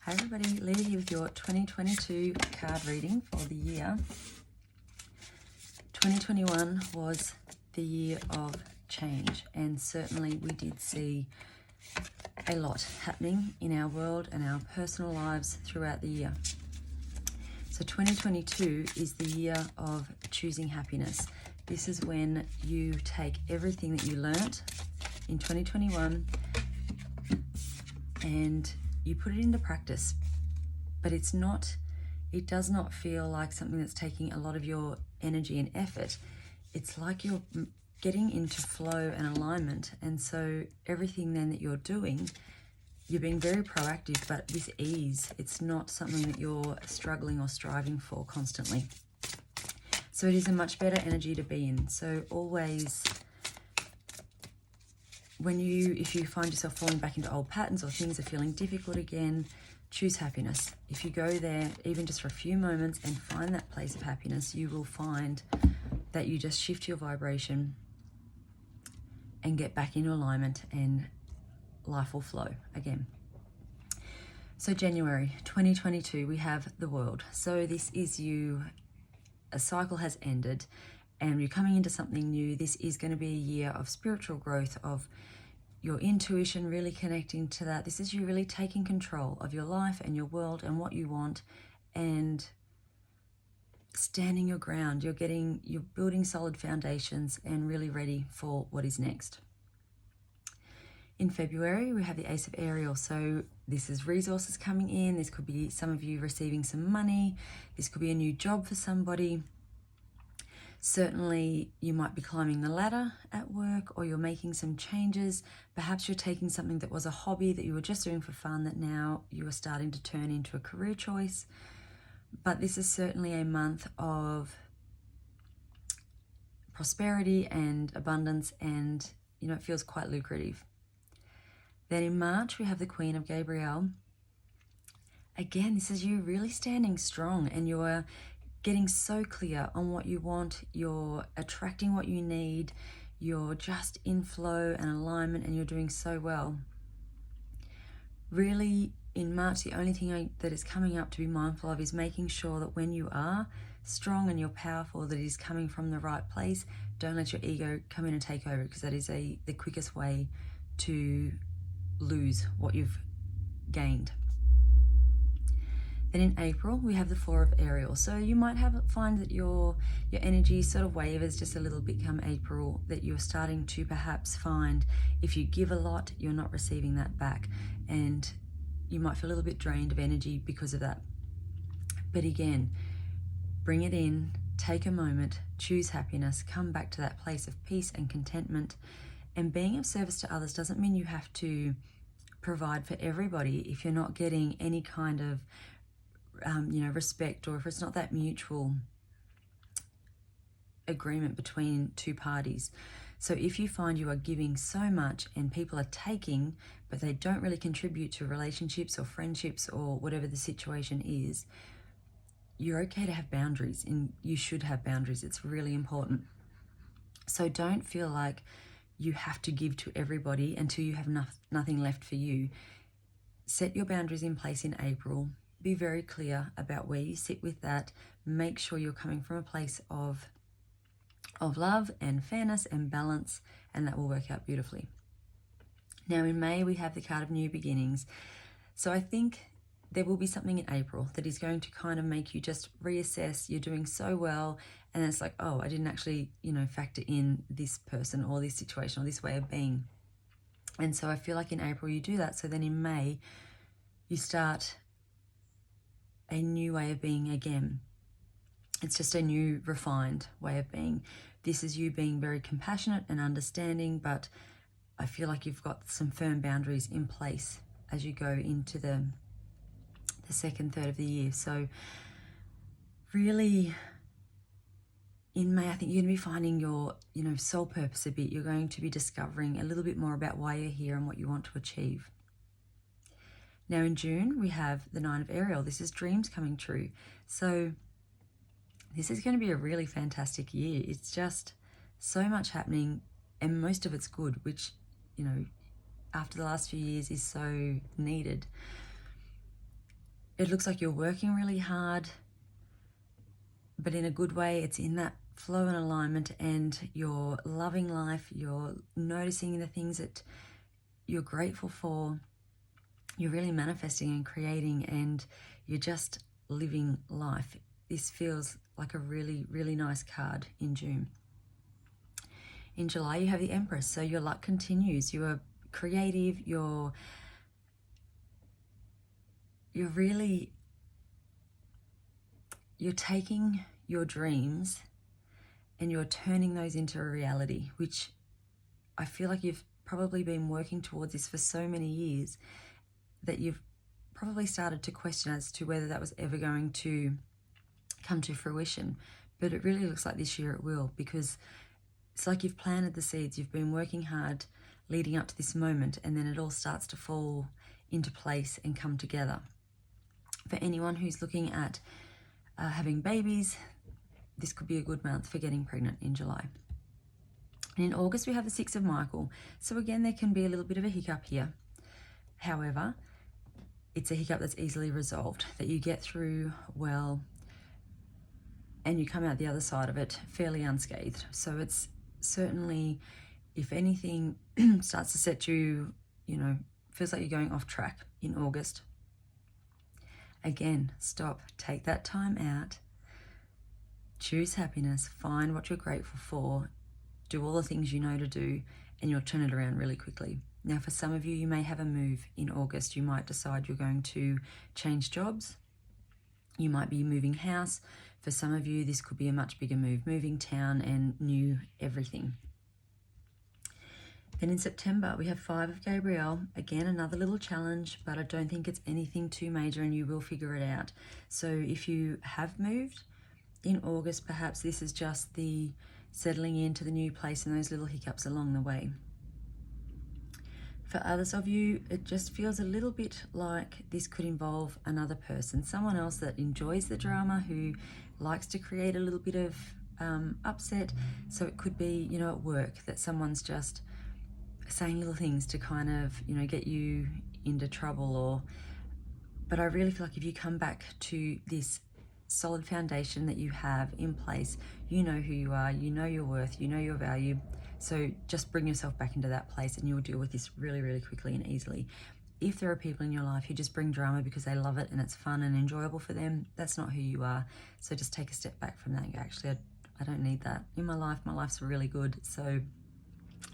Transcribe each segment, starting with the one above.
Hi everybody, Leah here with your 2022 card reading for the year. 2021 was the year of change, and certainly we did see a lot happening in our world and our personal lives throughout the year. So 2022 is the year of choosing happiness. This is when you take everything that you learnt in 2021 and you put it into practice. But it does not feel like something that's taking a lot of your energy and effort. It's like you're getting into flow and alignment, and so everything then that you're doing, you're being very proactive, but with ease. It's not something that you're struggling or striving for constantly. So it is a much better energy to be in. So always, if you find yourself falling back into old patterns or things are feeling difficult again, choose happiness. If you go there, even just for a few moments, and find that place of happiness, you will find that you just shift your vibration and get back into alignment, and life will flow again. So January 2022, we have the world. So this is you, a cycle has ended and you're coming into something new. This is going to be a year of spiritual growth, of your intuition, really connecting to that. This is you really taking control of your life and your world and what you want, and standing your ground. You're building solid foundations and really ready for what is next. In February, we have the Ace of Ariel. So this is resources coming in. This could be some of you receiving some money. This could be a new job for somebody. Certainly, you might be climbing the ladder at work, or you're making some changes. Perhaps you're taking something that was a hobby that you were just doing for fun that now you are starting to turn into a career choice. But this is certainly a month of prosperity and abundance, and it feels quite lucrative. Then in March, we have the Queen of Gabriel. Again, this is you really standing strong, and you're getting so clear on what you want. You're attracting what you need. You're just in flow and alignment, and you're doing so well. Really, in March, the only thing that is coming up to be mindful of is making sure that when you are strong and you're powerful, that it is coming from the right place. Don't let your ego come in and take over, because that is the quickest way to lose what you've gained. Then in April, we have the Four of Ariel. So you might find that your energy sort of wavers just a little bit come April, that you're starting to perhaps find if you give a lot, you're not receiving that back. And you might feel a little bit drained of energy because of that. But again, bring it in, take a moment, choose happiness, come back to that place of peace and contentment. And being of service to others doesn't mean you have to provide for everybody if you're not getting any kind of respect, or if it's not that mutual agreement between two parties. So if you find you are giving so much and people are taking, but they don't really contribute to relationships or friendships or whatever the situation is, you're okay to have boundaries, and you should have boundaries. It's really important. So don't feel like you have to give to everybody until you have nothing left for you. Set your boundaries in place in April. Be very clear about where you sit with that. Make sure you're coming from a place of love and fairness and balance, and that will work out beautifully. Now in May, we have the card of new beginnings. So I think there will be something in April that is going to kind of make you just reassess. You're doing so well, and it's like, oh, I didn't actually, factor in this person or this situation or this way of being. And so I feel like in April you do that. So then in May, you start a new way of being again. It's just a new refined way of being. This is you being very compassionate and understanding, but I feel like you've got some firm boundaries in place as you go into the second third of the year. So really in May, I think you're going to be finding your soul purpose a bit. You're going to be discovering a little bit more about why you're here and what you want to achieve. Now in June, we have the Nine of Ariel. This is dreams coming true. So this is going to be a really fantastic year. It's just so much happening, and most of it's good, which, after the last few years is so needed. It looks like you're working really hard, but in a good way. It's in that flow and alignment, and you're loving life. You're noticing the things that you're grateful for. You're really manifesting and creating, and you're just living life. This feels like a really, really nice card in June. In July, you have the Empress, so your luck continues. You are creative. You're taking your dreams and you're turning those into a reality, which I feel like you've probably been working towards this for so many years that you've probably started to question as to whether that was ever going to come to fruition. But it really looks like this year it will, because it's like you've planted the seeds, you've been working hard leading up to this moment, and then it all starts to fall into place and come together. For anyone who's looking at having babies, this could be a good month for getting pregnant in July. And in August, we have the Six of Michael. So again, there can be a little bit of a hiccup here. However, it's a hiccup that's easily resolved, that you get through well, and you come out the other side of it fairly unscathed. So it's certainly, if anything starts to set you, feels like you're going off track in August, again, stop, take that time out, choose happiness, find what you're grateful for, do all the things you know to do, and you'll turn it around really quickly. Now, for some of you, you may have a move in August. You might decide you're going to change jobs. You might be moving house. For some of you, this could be a much bigger move, moving town and new everything. Then in September, we have Five of Gabriel. Again, another little challenge, but I don't think it's anything too major, and you will figure it out. So if you have moved in August, perhaps this is just the settling into the new place and those little hiccups along the way. For others of you, it just feels a little bit like this could involve another person, someone else that enjoys the drama, who likes to create a little bit of upset. So it could be, at work, that someone's just saying little things to kind of, get you into trouble. But I really feel like if you come back to this solid foundation that you have in place, you know who you are, you know your worth, you know your value. So just bring yourself back into that place, and you'll deal with this really, really quickly and easily. If there are people in your life who just bring drama because they love it and it's fun and enjoyable for them, that's not who you are. So just take a step back from that and go, actually, I don't need that in my life. My life's really good. So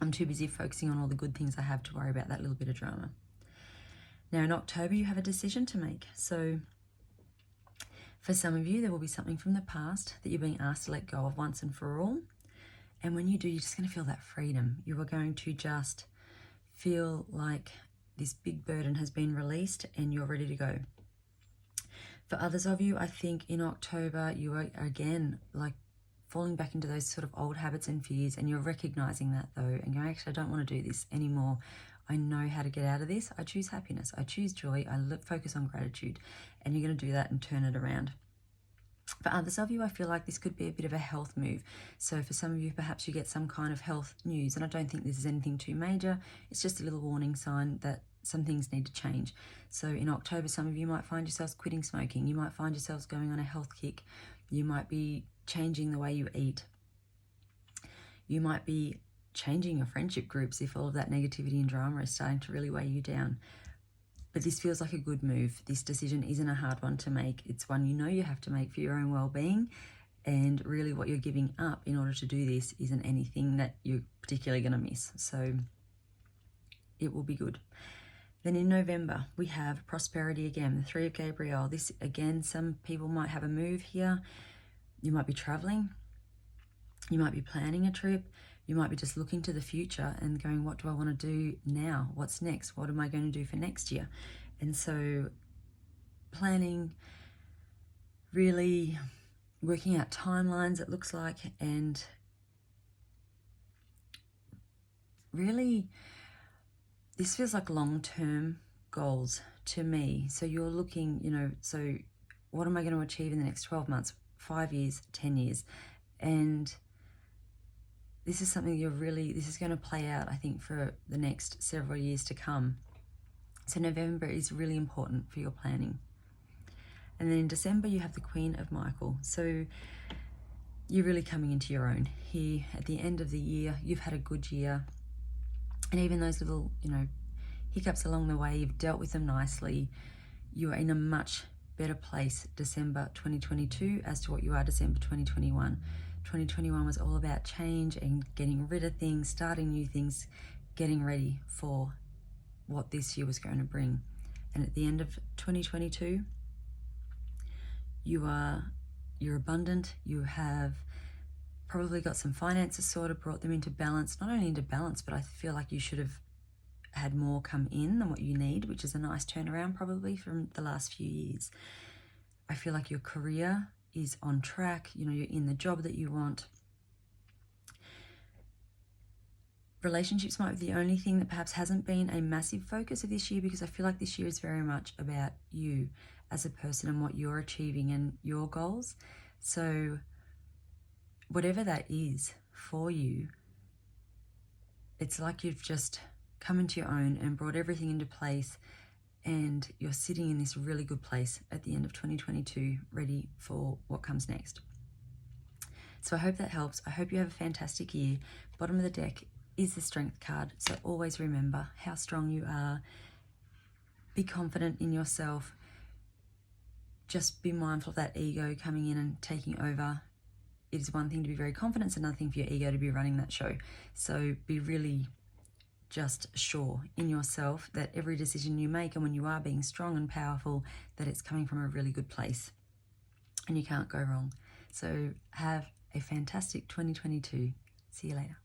I'm too busy focusing on all the good things I have to worry about that little bit of drama. Now in October, you have a decision to make. So for some of you, there will be something from the past that you're being asked to let go of once and for all. And when you do, you're just going to feel that freedom. You are going to just feel like this big burden has been released and you're ready to go. For others of you, I think in October, you are again like falling back into those sort of old habits and fears, and you're recognizing that though, and going, actually, I don't want to do this anymore. I know how to get out of this. I choose happiness. I choose joy. I focus on gratitude, and you're going to do that and turn it around. For others of you, I feel like this could be a bit of a health move. So for some of you, perhaps you get some kind of health news, and I don't think this is anything too major. It's just a little warning sign that some things need to change. So in October, some of you might find yourselves quitting smoking. You might find yourselves going on a health kick. You might be changing the way you eat. You might be changing your friendship groups if all of that negativity and drama is starting to really weigh you down. But this feels like a good move. This decision isn't a hard one to make. It's one you have to make for your own well-being. And really what you're giving up in order to do this isn't anything that you're particularly going to miss. So it will be good. Then in November, we have prosperity again, the Three of Gabriel. This, again, some people might have a move here. You might be traveling. You might be planning a trip. You might be just looking to the future and going, what do I want to do now? What's next? What am I going to do for next year? And so planning, really working out timelines, it looks like, and really this feels like long-term goals to me. So you're looking, so what am I going to achieve in the next 12 months, 5 years, 10 years? And this is something this is going to play out, I think, for the next several years to come. So November is really important for your planning. And then in December, you have the Queen of Michael. So you're really coming into your own here at the end of the year. You've had a good year. And even those little, hiccups along the way, you've dealt with them nicely. You are in a much better place December 2022 as to what you are December 2021. 2021 was all about change and getting rid of things, starting new things, getting ready for what this year was going to bring. And at the end of 2022, you're abundant. You have probably got some finances sorted, brought them into balance. Not only into balance, but I feel like you should have had more come in than what you need, which is a nice turnaround probably from the last few years. I feel like your career is on track. You're in the job that you want. Relationships might be the only thing that perhaps hasn't been a massive focus of this year, because I feel like this year is very much about you as a person and what you're achieving and your goals. So whatever that is for you, it's like you've just come into your own and brought everything into place, and you're sitting in this really good place at the end of 2022, ready for what comes next. So I hope that helps. I hope you have a fantastic year. Bottom of the deck is the Strength card. So always remember how strong you are. Be confident in yourself. Just be mindful of that ego coming in and taking over. It is one thing to be very confident, it's another thing for your ego to be running that show. So be really just sure in yourself that every decision you make, and when you are being strong and powerful, that it's coming from a really good place and you can't go wrong. So have a fantastic 2022. See you later.